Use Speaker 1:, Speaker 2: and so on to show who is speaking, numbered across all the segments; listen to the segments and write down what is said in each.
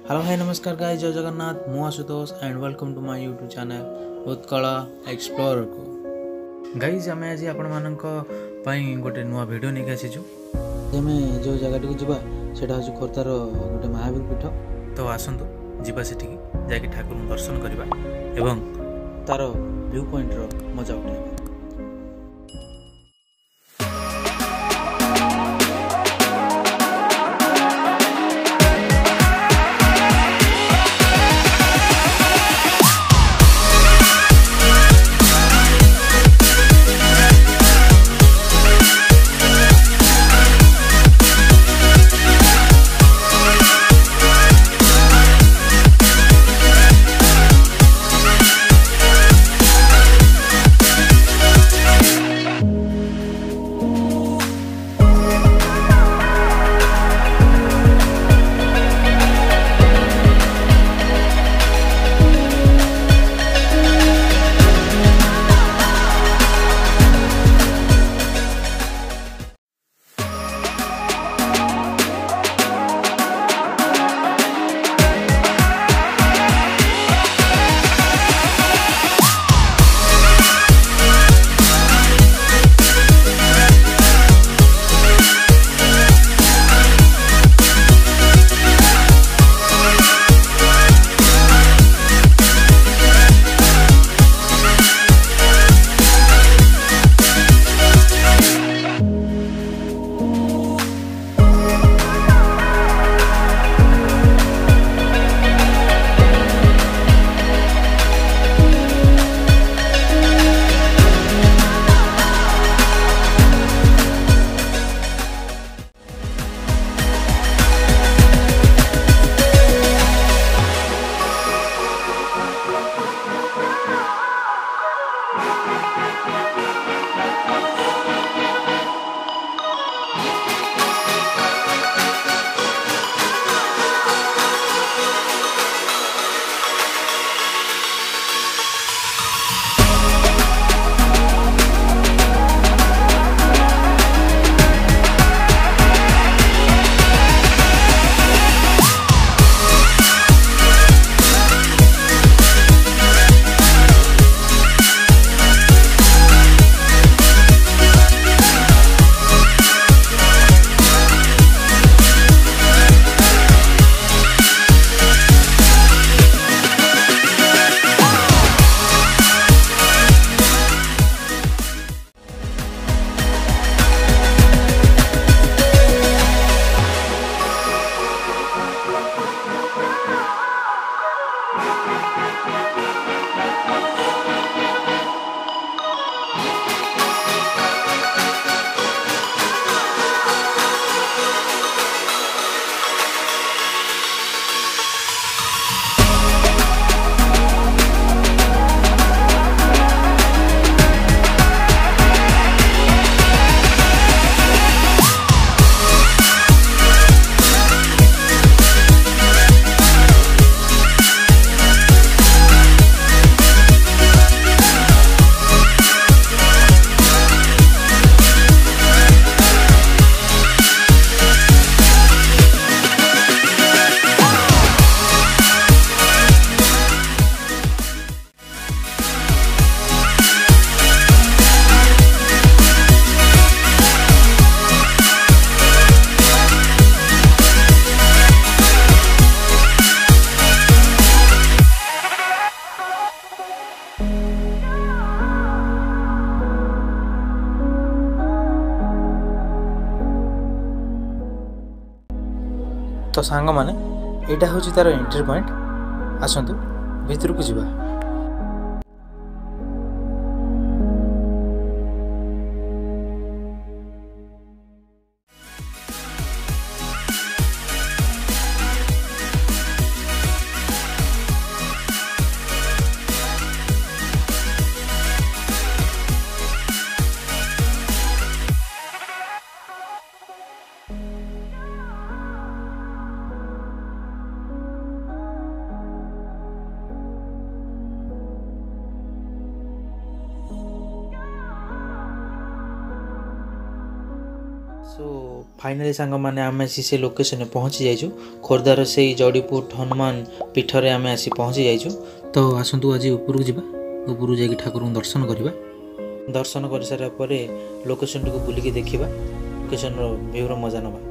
Speaker 1: Hello hi नमस्कार guys, Jai Jagannath. मु Ashutosh and welcome to my YouTube channel Utkala explorer को। Guys आम आज आपण गोटे नुआ वीडियो नहीं आसीचु। जो जगह टी जीवा सेटा हूँ खोर्धार गोटे महावीर पीठ। तो आसतु जीवा सेठी जाके ठाकुर दर्शन करवा एवं तार व्यू पॉइंट रो मजा उठाइबा। तो सांग माने एटा हूँ तार एंट्री पॉइंट। आसतु भितर को जीवा। सो फाइनाली सांग मैंने आम से लोकेशन पहुँची जाइछु खोर्धार से जड़ीपुर हनुमान पीठरे आम आसी पहुँची जाइछु। तो आसतु आज उपरକୁ ଯିବା उपरକୁ जाकि ठाकुर दर्शन करवा दर्शन कर सारा पर लोकेशन टी बुलिकी देखा लोकेशन भ्यूर मजा नवा।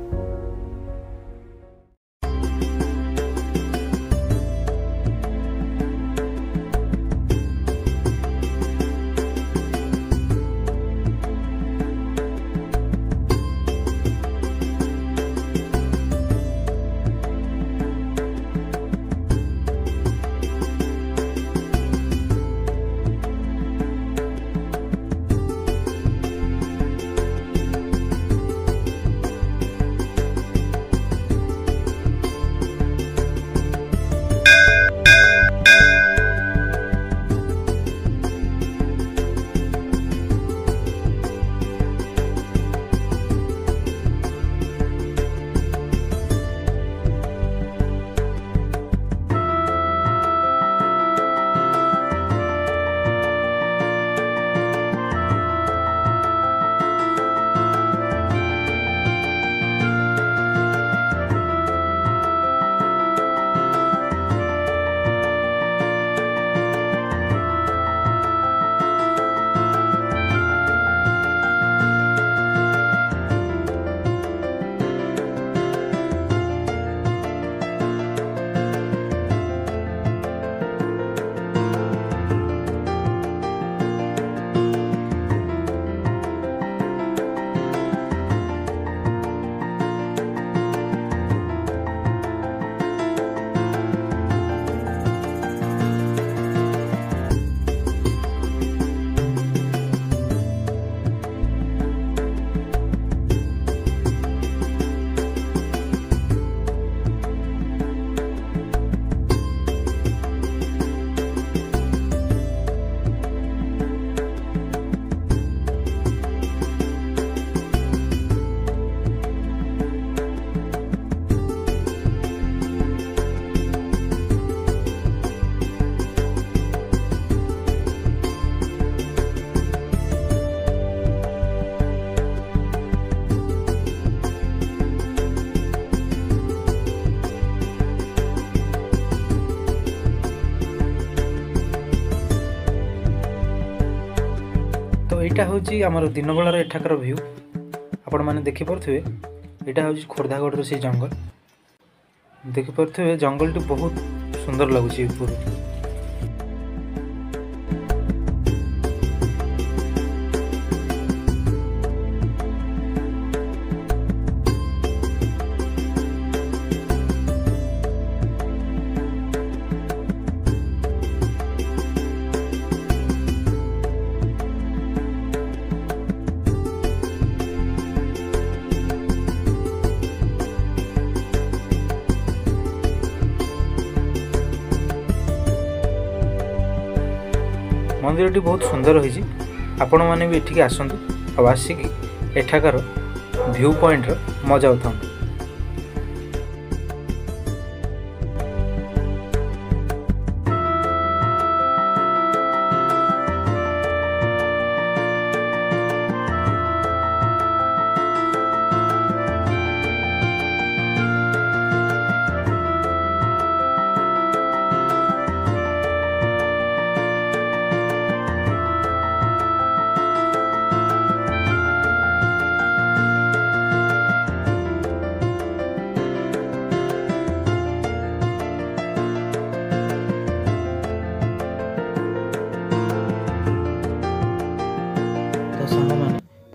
Speaker 1: तो यहाँ हूँ आमर दिन बेलार एठाकर व्यू आपण मैंने देखिपे यहाँ हूँ खोर्धागढ़ से जंगल देखिपे जंगल टी बहुत सुंदर लगुच ऊपर। मंदिर बहुत सुंदर रही आपण मैंने भी एठिक आसतु और आसिकी एठाकार व्यू पॉइंट मजा उठाऊ।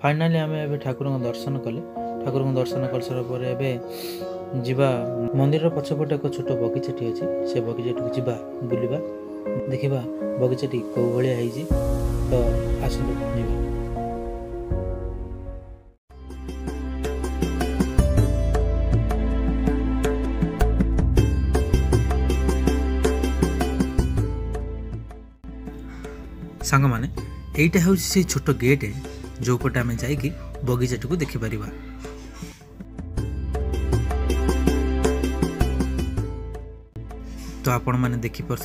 Speaker 1: फाइनाली आम ए ठाकुर दर्शन कले ठाकुर दर्शन कर सारा पर एबे जीवा मंदिर पछपटे एक छोट बगीचाटी अच्छी से बगीचाटी को जीवा बुलवा देखा बगीचाटी कौ भाया है तो आसतु जीवा। सांग माने एटा हूँ से छोट गेट जो पटे आम जा बगीचाटी को देखिपर। तो आपण मैंने देखिपे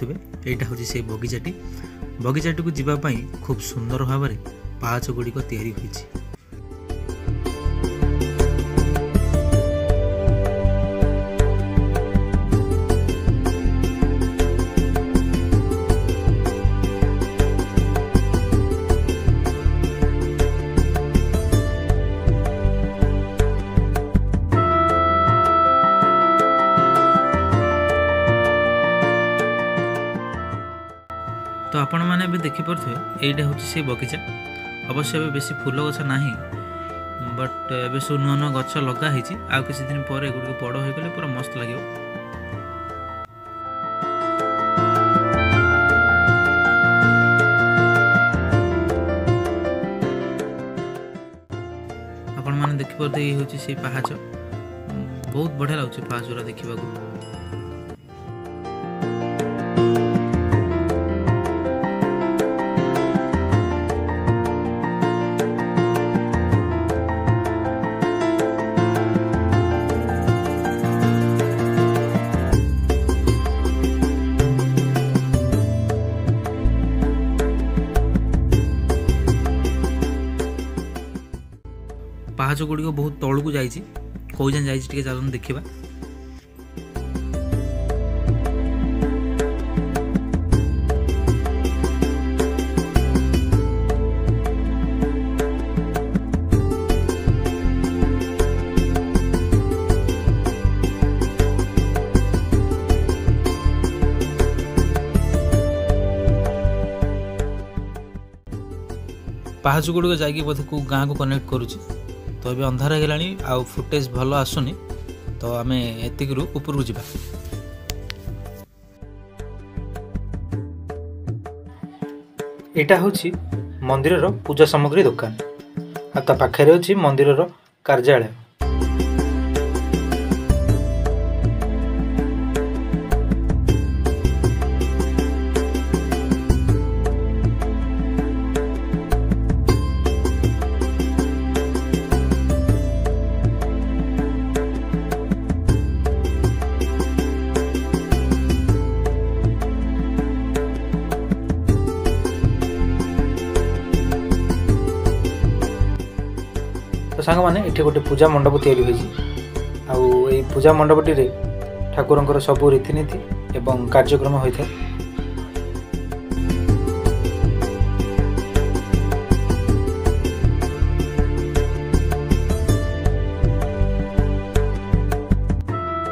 Speaker 1: यहाँ हूँ से बगीचाटी को जीवाई खूब सुंदर भाव में पाहाच गुड़िक तैयारी होइछि। तो आपण मैंने भी देखिपे यहीटा हूँ से बगीचा। अवश्य ए बेसी फूल गछ ना बट ए सब नुआ नुआ गछ लगाई आ किसी दिन पर एगुड़ बड़ हो गले पूरा मस्त लगे। आपण मैंने देखिपे ये हूँ से पहाच बहुत बढ़िया लगुच पहाच गुरा देखा। पहाच गुड़िक बहुत तौल को जाइए कौ जाए जाइए चलते देखा। पहाच गुड़िक जाकि बोधे को गाँव को कनेक्ट करुच्ची। तो अभी अंधार हो गलानी आ फुटेज भल आसुनी तो आम एतिक ऊपर जा।
Speaker 2: एटा हूँ मंदिर पूजा सामग्री दुकान आ पाखे अच्छी मंदिर कार्यालय। तो सांग मैंने ये गोटे पूजा मंडप तैयारी होई पूजा मंडपटी ठाकुर सबू रीतिनीति एवं कार्यक्रम होता है।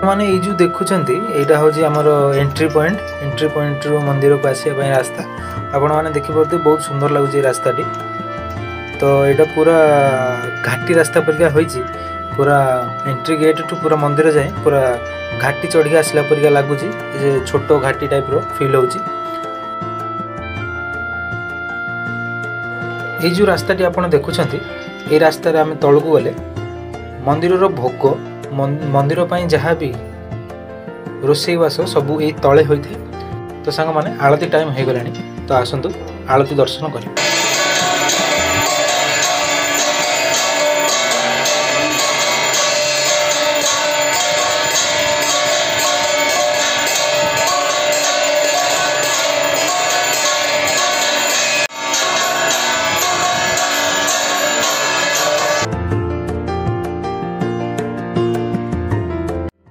Speaker 2: माने ये जो देखुंत यहाँ हूँ आमर एंट्री पॉइंट रू मंदिर को आसवाई रास्ता आपण मैंने देखिपे बहुत सुंदर लगुच रास्ताटी। तो यहाँ पूरा घाटी रास्ता परिका होइछि पूरा एंट्री गेट टू पूरा मंदिर जाए पूरा घाटी चढ़ी आसला परिका लगुच छोट घाटी टाइप रो फील होछि। ये जो रास्ताटी आपण देखुछंती ये रास्ता रे आमे तळकु गले मंदिर रो भोग मंदिर पई जहाँ भी रोषेई बास सबू ये तले होइथे। तो सांग माने आरती टाइम हो गलानी तो आसंतु आरती दर्शन करियो।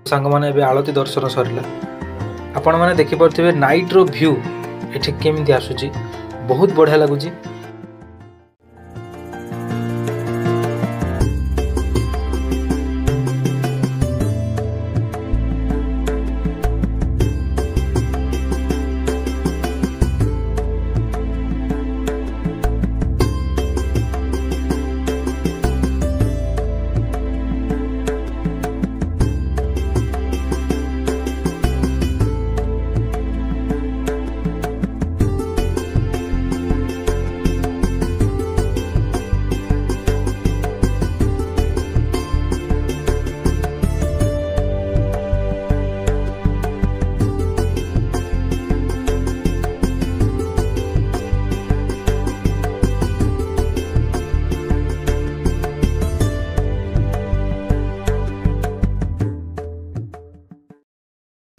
Speaker 2: सांग माने भी आलती दर्शन सरला आपण माने देखि परथिबे नाइट रो व्यू एठी केमिति आसुची बहुत बढ़िया लगुची।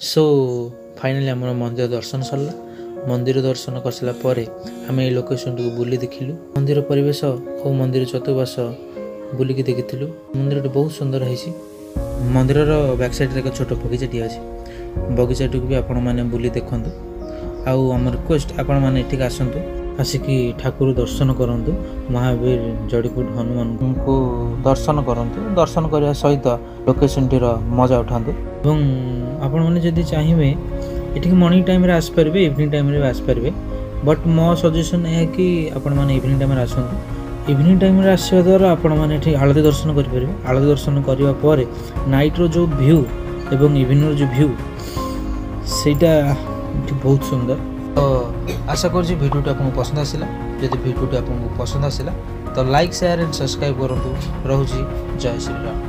Speaker 1: सो फाइनाली आम मंदिर दर्शन सरला। मंदिर दर्शन कर सारा पर आम ये लोकेशन को बुली देखिलु। मंदिर परिवेश और मंदिर चतुर्पाश बुलिकी देखी। मंदिर बहुत सुंदर है। मंदिर बैक साइड एक छोट बगीचाटी अच्छे बगीचाटी को भी आपण मैंने बुली देखु। आम रिक्वेस्ट आपण मैंने ठीक आसतु आसिकी ठाकुर दर्शन करूँ। महावीर जड़ीपुट हनुमान को दर्शन करूँ। दर्शन करने सहित लोकेशन टीर मजा उठातु। आपण मैंने जदि चाहिए ये मॉर्निंग टाइम आसपारे इवनिंग टाइम आसपारे बट मो सजेशन है कि आपण मैंने इवनिंग टाइम आसतु इवनिंग टाइम आसवा द्वारा आपण मैंने आलती दर्शन करेंगे आलती दर्शन करने नाइट रो जो व्यू एवं इवनिंग रो जो व्यू सेटा बहुत सुंदर। तो आशा कर भिडियोटी आपको पसंद आसला जब भिडियोटी आपको पसंद आसला तो लाइक शेयर एंड सब्सक्राइब करूँ। रोची जय श्री राम।